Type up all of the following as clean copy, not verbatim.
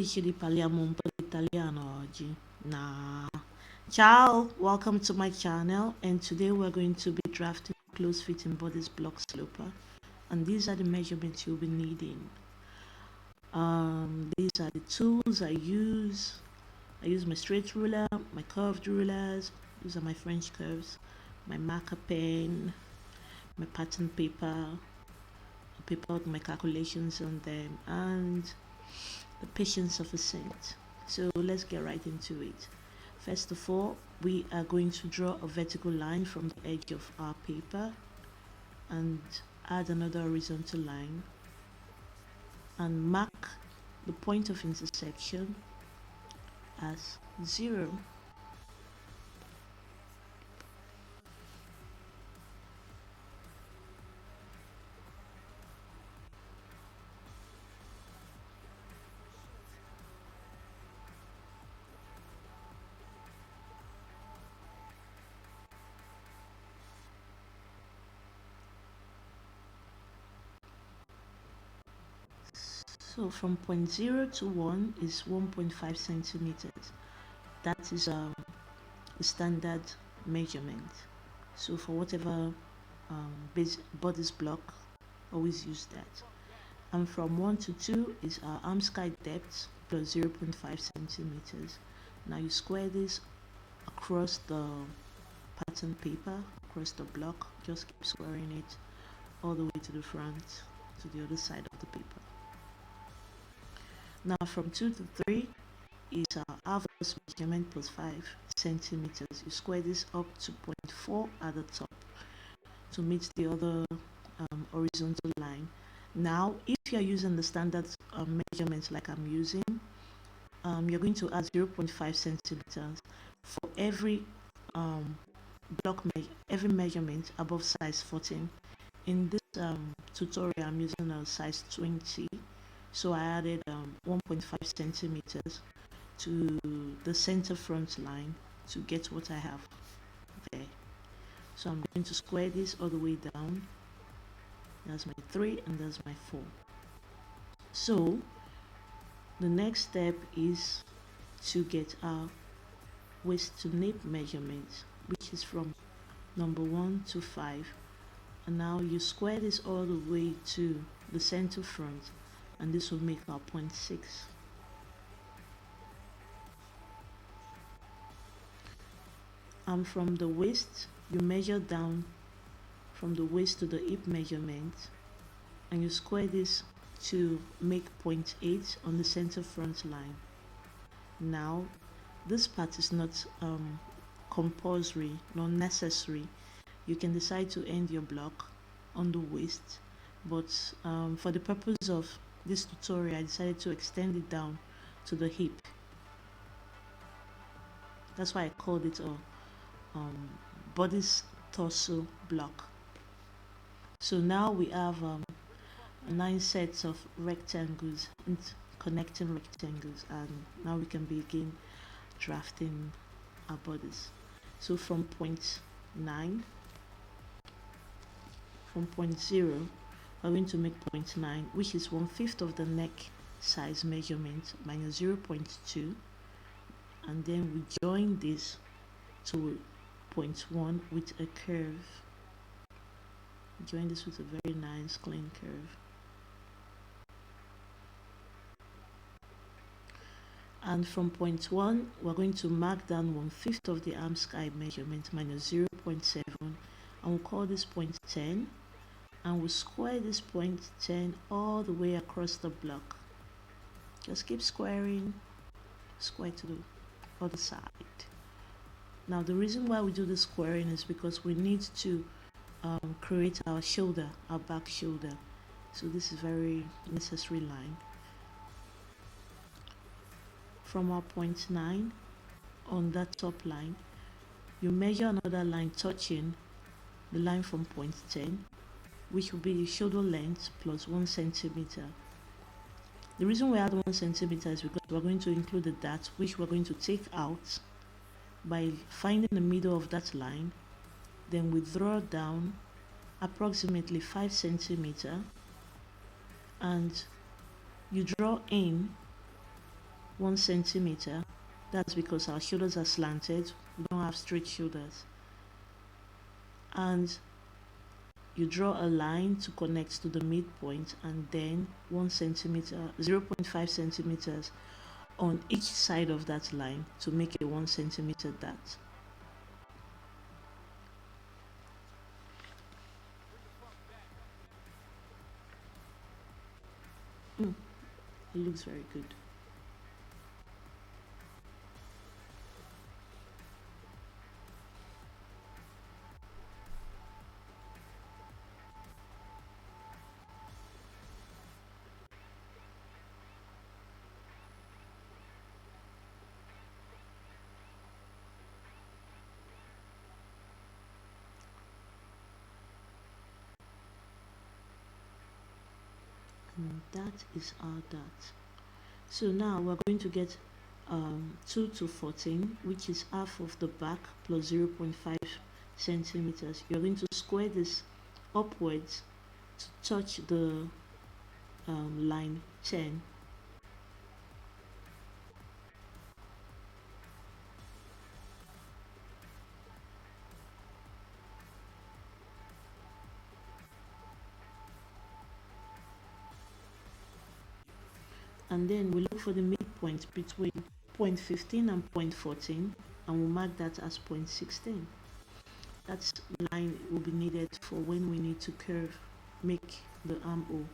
dici di parliamo un po' di italiano oggi? Nah. Ciao, welcome to my channel, and today we're going to be drafting close fitting bodice block sloper, and these are the measurements you'll be needing. These are the tools I use. I use my straight ruler, my curved rulers. These are my French curves, my marker pen, my pattern paper, a paper with my calculations on them, and the patience of a saint. So let's get right into it. First of all, we are going to draw a vertical line from the edge of our paper and add another horizontal line and mark the point of intersection as 0. So from point 0 to 1 is 1.5 centimeters. That is a standard measurement. So for whatever bodice block, always use that. And from 1 to 2 is our arm sky depth plus 0.5 centimeters. Now you square this across the pattern paper, across the block. Just keep squaring it all the way to the front, to the other side of the paper. Now from 2 to 3 is our avos measurement plus 5 centimeters. You square this up to 0.4 at the top to meet the other horizontal line. Now if you're using the standard measurements like I'm using, you're going to add 0.5 centimeters for every every measurement above size 14. In this tutorial I'm using a size 20, so I added 1.5 centimeters to the center front line to get what I have there. So I'm going to square this all the way down. That's my 3 and that's my 4. So the next step is to get our waist to nape measurement, which is from number 1 to 5. And now you square this all the way to the center front, and this will make our 0.6. And from the waist, you measure down from the waist to the hip measurement, and you square this to make 0.8 on the center front line. Now this part is not compulsory, not necessary. You can decide to end your block on the waist, but for the purpose of this tutorial I decided to extend it down to the hip. That's why I called it a bodice torso block. So now we have 9 sets of rectangles and connecting rectangles, and now we can begin drafting our bodice. So from point 9, from point 0, we're going to make 0.9, which is 1/5 of the neck size measurement minus 0.2, and then we join this to 0.1 with a curve. Join this with a very nice clean curve. And from point 1, we're going to mark down 1/5 of the arm sky measurement minus 0.7, and we'll call this point 10, and we'll square this point 10 all the way across the block. Just keep squaring, square to the other side. Now the reason why we do the squaring is because we need to create our shoulder, our back shoulder. So this is very necessary line. From our point 9 on that top line, you measure another line touching the line from point 10, which will be the shoulder length plus 1 centimeter. The reason we add 1 centimeter is because we're going to include the dart, which we're going to take out by finding the middle of that line. Then we draw down approximately 5 centimeter, and you draw in 1 centimeter. That's because our shoulders are slanted, we don't have straight shoulders. And you draw a line to connect to the midpoint, and then 1 centimeter, 0.5 centimeters on each side of that line to make a 1 centimeter dot. It looks very good. And that is our dot. So now we're going to get 2 to 14, which is half of the back plus 0.5 centimeters. You're going to square this upwards to touch the line 10. And then we look for the midpoint between point 15 and point 14, and we'll mark that as point 16. That line will be needed for when we need to curve, make the armhole.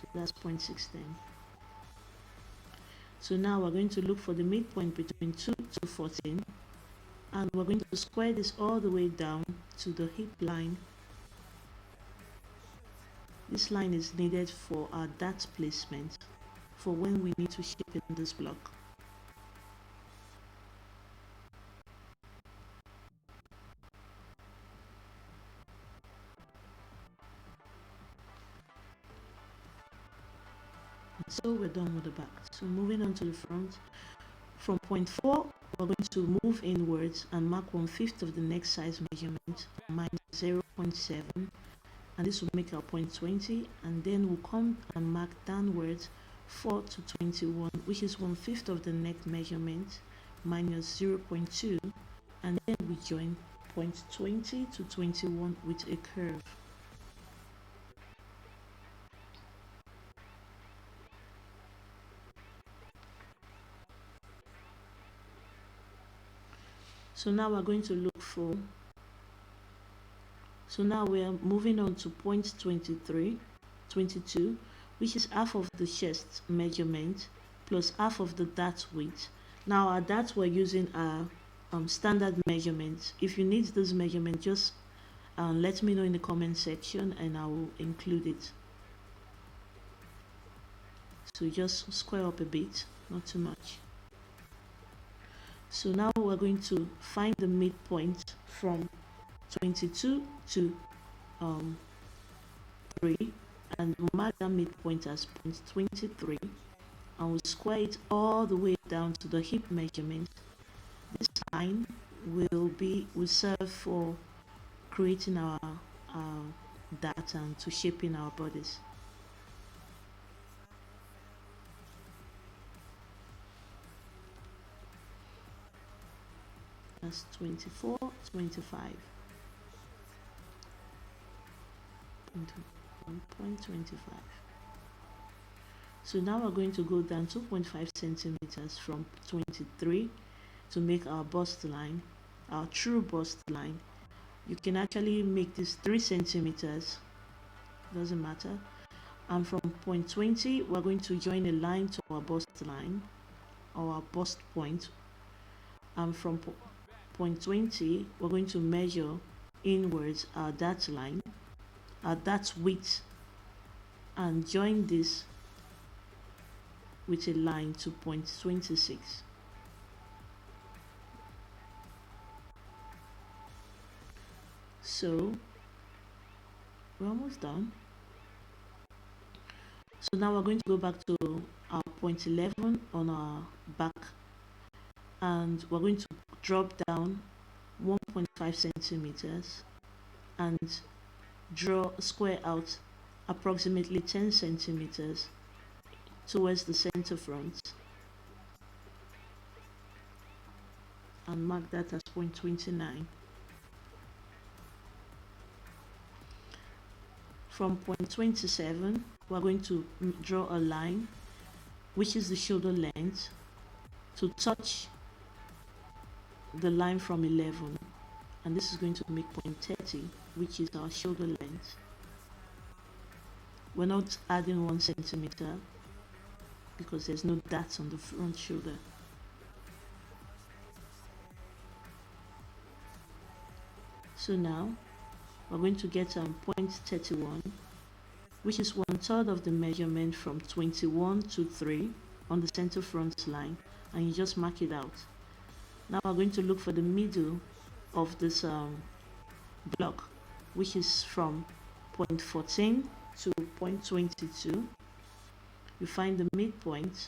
So that's point 16. So now we're going to look for the midpoint between 2 to 14, and we're going to square this all the way down to the hip line. This line is needed for our dot placement, for when we need to shape in this block. So we're done with the back. So moving on to the front, from point 4 we're going to move inwards and mark 1/5 of the neck size measurement minus 0.7, and this will make our point 20, and then we'll come and mark downwards 4 to 21, which is 1/5 of the neck measurement minus 0.2, and then we join point 20 to 21 with a curve. So now we're going to look for, so now we are moving on to point 22, which is half of the chest measurement plus half of the dart width. Now our dart, we're using our standard measurements. If you need this measurement, just let me know in the comment section and I will include it. So just square up a bit, not too much. So now we're going to find the midpoint from 22 to 3, and we'll mark that midpoint as point 23, and we'll square it all the way down to the hip measurement. This line will serve for creating our data and to shaping our bodies. That's 24, 25. 1.25. So now we're going to go down 2.5 centimeters from 23 to make our bust line, our true bust line. You can actually make this 3 centimeters, doesn't matter. And from point 20 we're going to join a line to our bust line, or our bust point, and from point 20 we're going to measure inwards our dart line, our dart width, and join this with a line to point 26. So we're almost done. So now we're going to go back to our point 11 on our back, and we're going to drop down 1.5 centimeters and draw a square out approximately 10 centimeters towards the center front. and mark that as point 29. From point 27, we're going to draw a line, which is the shoulder length, to touch the line from 11, and this is going to make point 30, which is our shoulder length. We're not adding 1 centimeter because there's no dart on the front shoulder. So now we're going to get point 31, which is 1/3 of the measurement from 21 to 3 on the center front line, and you just mark it out. Now we're going to look for the middle of this block, which is from point 14 to point 22. You find the midpoint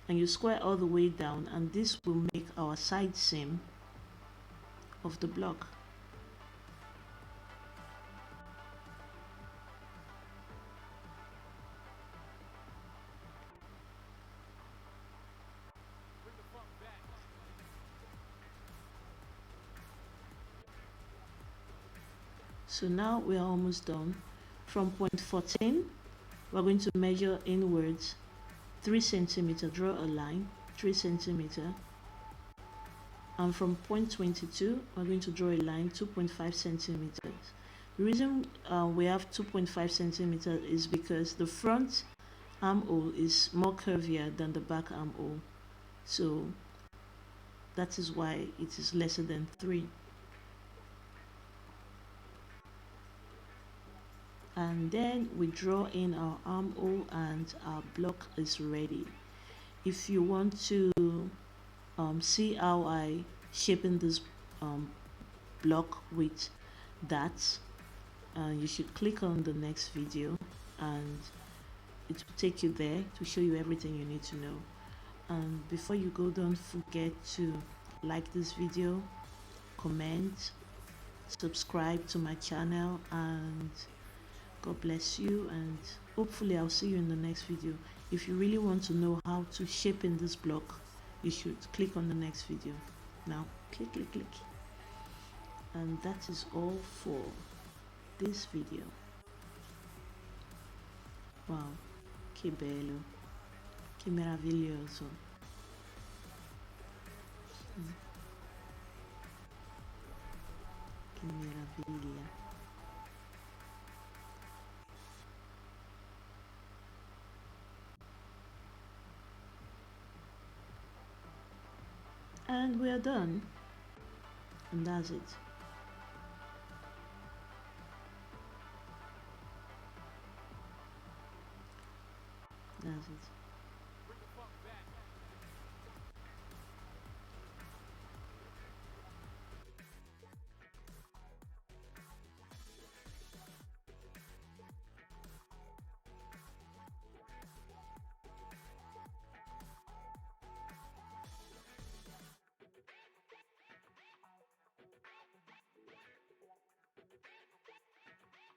and you square all the way down, and this will make our side seam of the block. So now we are almost done. From point 14, we're going to measure inwards 3 centimeter, draw a line 3 centimeter, and from point 22 we're going to draw a line 2.5 centimeters. The reason we have 2.5 centimeters is because the front armhole is more curvier than the back armhole, so that is why it is lesser than 3. And then we draw in our armhole and our block is ready. If you want to see how I shaping this block with that, you should click on the next video and it will take you there to show you everything you need to know. And before you go, don't forget to like this video, comment, subscribe to my channel, and God bless you, and hopefully I'll see you in the next video. If you really want to know how to shape in this block, you should click on the next video. Now click. And that is all for this video. Wow, che bello, che meraviglioso. Che meraviglia. And we are done, and that's it. That's it.